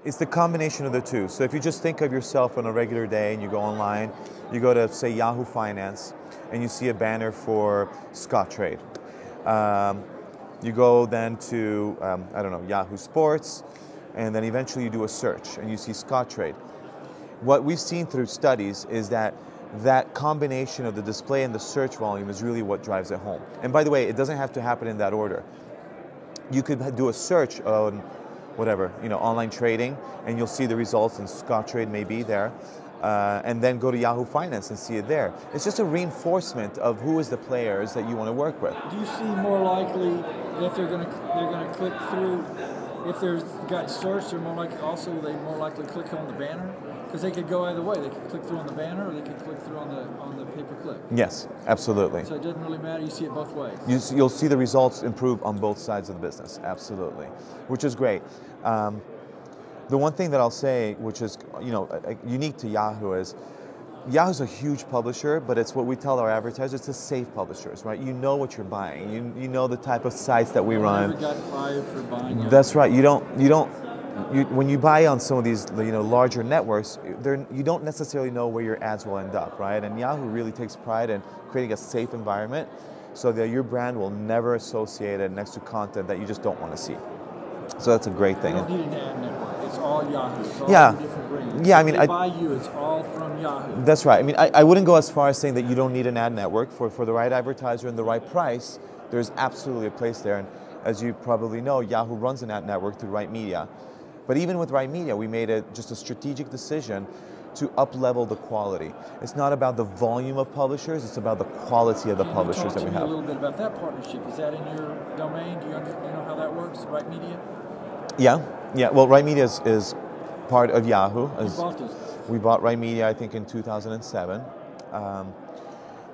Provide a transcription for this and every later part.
It's the combination of the two. So if you just think of yourself on a regular day and you go online, you go to, say, Yahoo Finance, and you see a banner for Scottrade. You go then to, I don't know, Yahoo Sports, and then eventually you do a search and you see Scottrade. What we've seen through studies is that that combination of the display and the search volume is really what drives it home. And by the way, it doesn't have to happen in that order. You could do a search on whatever, online trading, and you'll see the results, and Scottrade may be there. And then go to Yahoo Finance and see it there. It's just a reinforcement of who is the players that you want to work with. Do you see more likely that they're going to click through if they've got search? They're more likely click on the banner, because they could go either way. They could click through on the banner, or they could click through on the pay-per-click. Yes, absolutely. So it doesn't really matter. You see it both ways. You'll see the results improve on both sides of the business. Absolutely, which is great. The one thing that I'll say, which is unique to Yahoo, is Yahoo's a huge publisher, but it's what we tell our advertisers, it's a safe publishers, right? You know what you're buying. You know the type of sites that we run. Never got fired for buying Yahoo. That's right. When you buy on some of these larger networks, you don't necessarily know where your ads will end up, right? And Yahoo really takes pride in creating a safe environment so that your brand will never associate it next to content that you just don't want to see. So that's a great thing. You don't need an ad network. It's all Yahoo. It's all different brands. Yeah, if they buy you, it's all from Yahoo. That's right. I mean, I wouldn't go as far as saying that you don't need an ad network. For the right advertiser and the right price, there's absolutely a place there. And as you probably know, Yahoo runs an ad network through Right Media. But even with Right Media, we made just a strategic decision to up-level the quality. It's not about the volume of publishers, it's about the quality of the publishers that we have. Talk to me a little bit about that partnership. Is that in your domain? Do you know how that works, Right Media? Yeah. Well, Right Media is part of Yahoo. You bought this? We bought Right Media, I think, in 2007.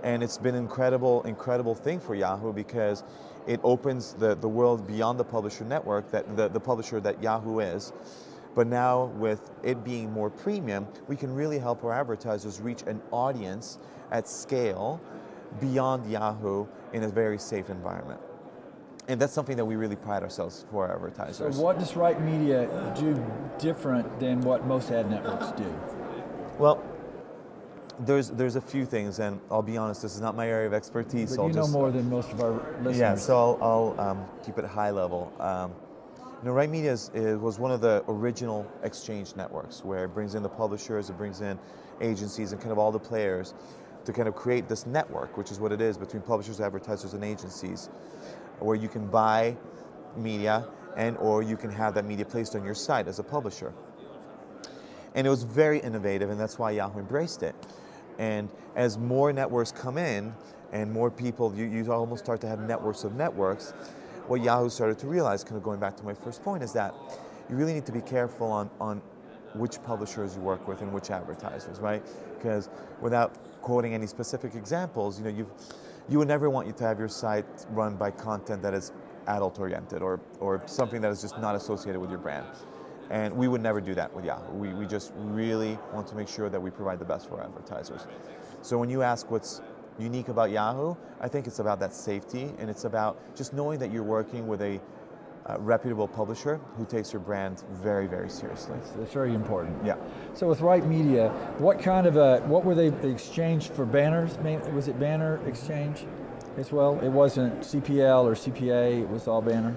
And it's been an incredible thing for Yahoo, because it opens the world beyond the publisher network, that the publisher that Yahoo is. But now, with it being more premium, we can really help our advertisers reach an audience at scale beyond Yahoo in a very safe environment. And that's something that we really pride ourselves for our advertisers. So what does Right Media do different than what most ad networks do? Well, there's a few things, and I'll be honest, this is not my area of expertise. But you know more than most of our listeners. Yeah, so I'll keep it high level. Right Media was one of the original exchange networks, where it brings in the publishers, it brings in agencies, and kind of all the players to kind of create this network, which is what it is, between publishers, advertisers, and agencies, where you can buy media or you can have that media placed on your site as a publisher. And it was very innovative, and that's why Yahoo embraced it. And as more networks come in and more people, you almost start to have networks of networks, what Yahoo started to realize, kind of going back to my first point, is that you really need to be careful on which publishers you work with and which advertisers, right? Because without quoting any specific examples, you would never want you to have your site run by content that is adult-oriented or something that is just not associated with your brand. And we would never do that with Yahoo. We just really want to make sure that we provide the best for our advertisers. So when you ask what's unique about Yahoo, I think it's about that safety, and it's about just knowing that you're working with a reputable publisher who takes your brand very, very seriously. That's very important. Yeah. So with Right Media, what were they exchanged for banners? Was it banner exchange as well? It wasn't CPL or CPA, it was all banner?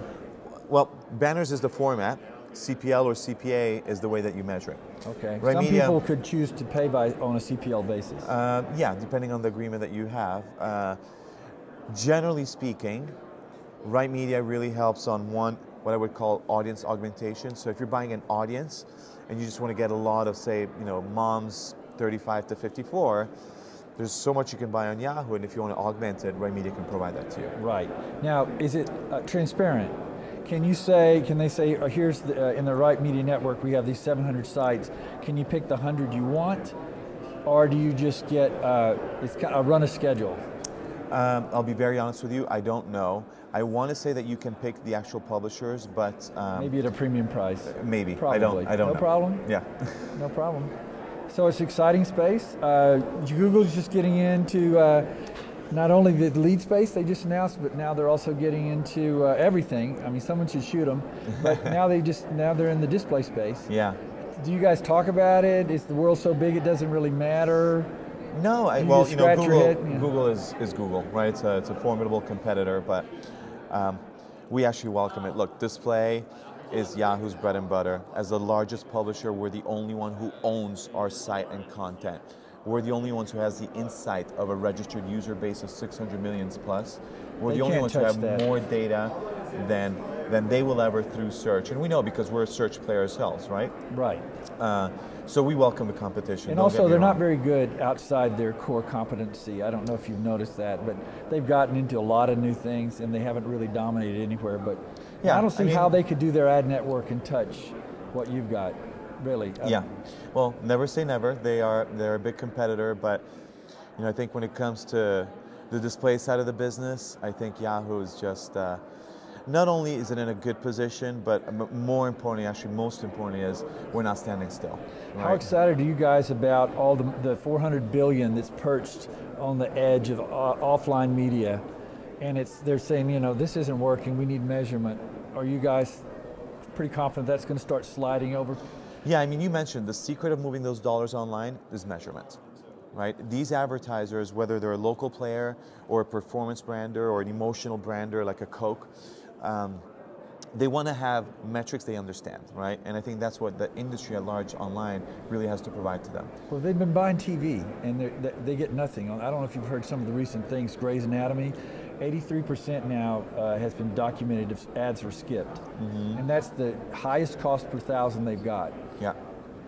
Well, banners is the format. CPL or CPA is the way that you measure it. Okay. Right Some Media, people could choose to pay on a CPL basis. Yeah, depending on the agreement that you have. Generally speaking, Right Media really helps on what I would call audience augmentation. So if you're buying an audience and you just want to get a lot of, say, moms 35 to 54, there's so much you can buy on Yahoo, and if you want to augment it, Right Media can provide that to you. Right. Now, is it transparent? Can they say, here's in the Right Media Network, we have these 700 sites. Can you pick the 100 you want? Or do you just get, it's kind of run a schedule? I'll be very honest with you, I don't know. I want to say that you can pick the actual publishers, but... maybe at a premium price. Maybe, probably. I don't know. No problem? Yeah. No problem. So it's an exciting space. Google's just getting into not only the lead space they just announced, but now they're also getting into everything. I mean, someone should shoot them, but now they're in the display space. Yeah. Do you guys talk about it? Is the world so big it doesn't really matter? No, Google is Google, right? It's a formidable competitor, but we actually welcome it. Look, display is Yahoo's bread and butter. As the largest publisher, we're the only one who owns our site and content. We're the only ones who has the insight of a registered user base of 600 million plus. We're the only ones who have more data than they will ever through search. And we know because we're a search player ourselves, right? Right. So we welcome the competition. And also, they're not very good outside their core competency. I don't know if you've noticed that, but they've gotten into a lot of new things, and they haven't really dominated anywhere. But yeah, I don't see how they could do their ad network and touch what you've got, really. Yeah. Well, never say never. They're a big competitor, but I think when it comes to the display side of the business, I think Yahoo is just. Not only is it in a good position, but more importantly, actually most importantly, is we're not standing still. Right? How excited are you guys about all the 400 billion that's perched on the edge of offline media, and they're saying, this isn't working, we need measurement. Are you guys pretty confident that's going to start sliding over? Yeah, I mean, you mentioned the secret of moving those dollars online is measurement. Right? These advertisers, whether they're a local player or a performance brander or an emotional brander like a Coke, they want to have metrics they understand, right? And I think that's what the industry at large online really has to provide to them. Well, they've been buying TV, and they get nothing. I don't know if you've heard some of the recent things. Grey's Anatomy, 83% now has been documented if ads were skipped. Mm-hmm. And that's the highest cost per thousand they've got. Yeah.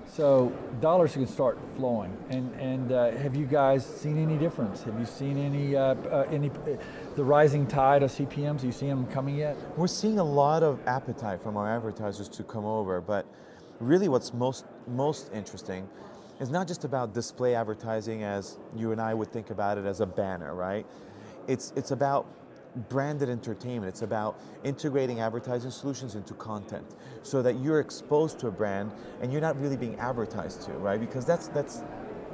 So dollars can start flowing, and have you guys seen any difference? Have you seen any the rising tide of CPMs? Do you see them coming yet? We're seeing a lot of appetite from our advertisers to come over, but really what's most interesting is not just about display advertising as you and I would think about it as a banner, right? It's about branded entertainment. It's about integrating advertising solutions into content so that you're exposed to a brand and you're not really being advertised to, right? Because that's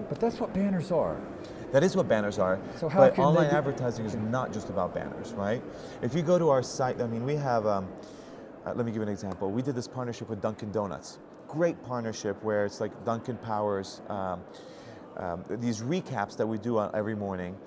But that's what banners are. That is what banners are. So how but can online advertising is not just about banners, right? If you go to our site, I mean, we have, let me give you an example. We did this partnership with Dunkin' Donuts. Great partnership where it's like Dunkin' powers these recaps that we do every morning.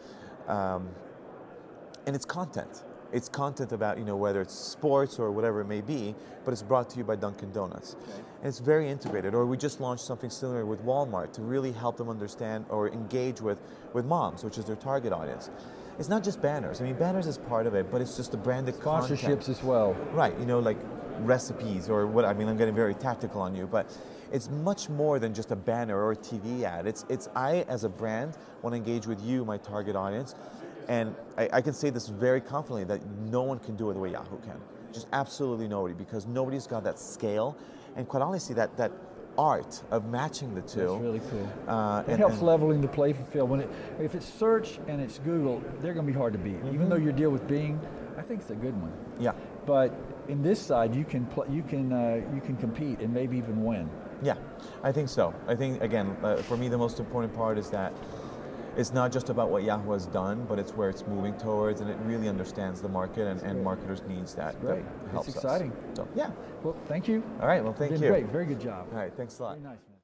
And it's content. It's content about, whether it's sports or whatever it may be, but it's brought to you by Dunkin' Donuts. Okay. And it's very integrated. Or we just launched something similar with Walmart to really help them understand or engage with moms, which is their target audience. It's not just banners. I mean, banners is part of it, but it's just the branded sponsorships content. As well. Right, like recipes or what, I mean, I'm getting very tactical on you, but it's much more than just a banner or a TV ad. It's I, as a brand, want to engage with you, my target audience. And I can say this very confidently that no one can do it the way Yahoo can. Just absolutely nobody, because nobody's got that scale, and quite honestly, that art of matching the two. That's really cool. It helps leveling the playing field. If it's search and it's Google, they're going to be hard to beat. Mm-hmm. Even though your deal with Bing, I think it's a good one. Yeah. But in this side, you can compete and maybe even win. Yeah, I think so. I think again, for me, the most important part is that it's not just about what Yahoo has done, but it's where it's moving towards, and it really understands the market and marketers' needs. That helps us. It's exciting. So, yeah. Well, thank you. All right. Well, thank you. Great. Very good job. All right. Thanks a lot. Very nice, man.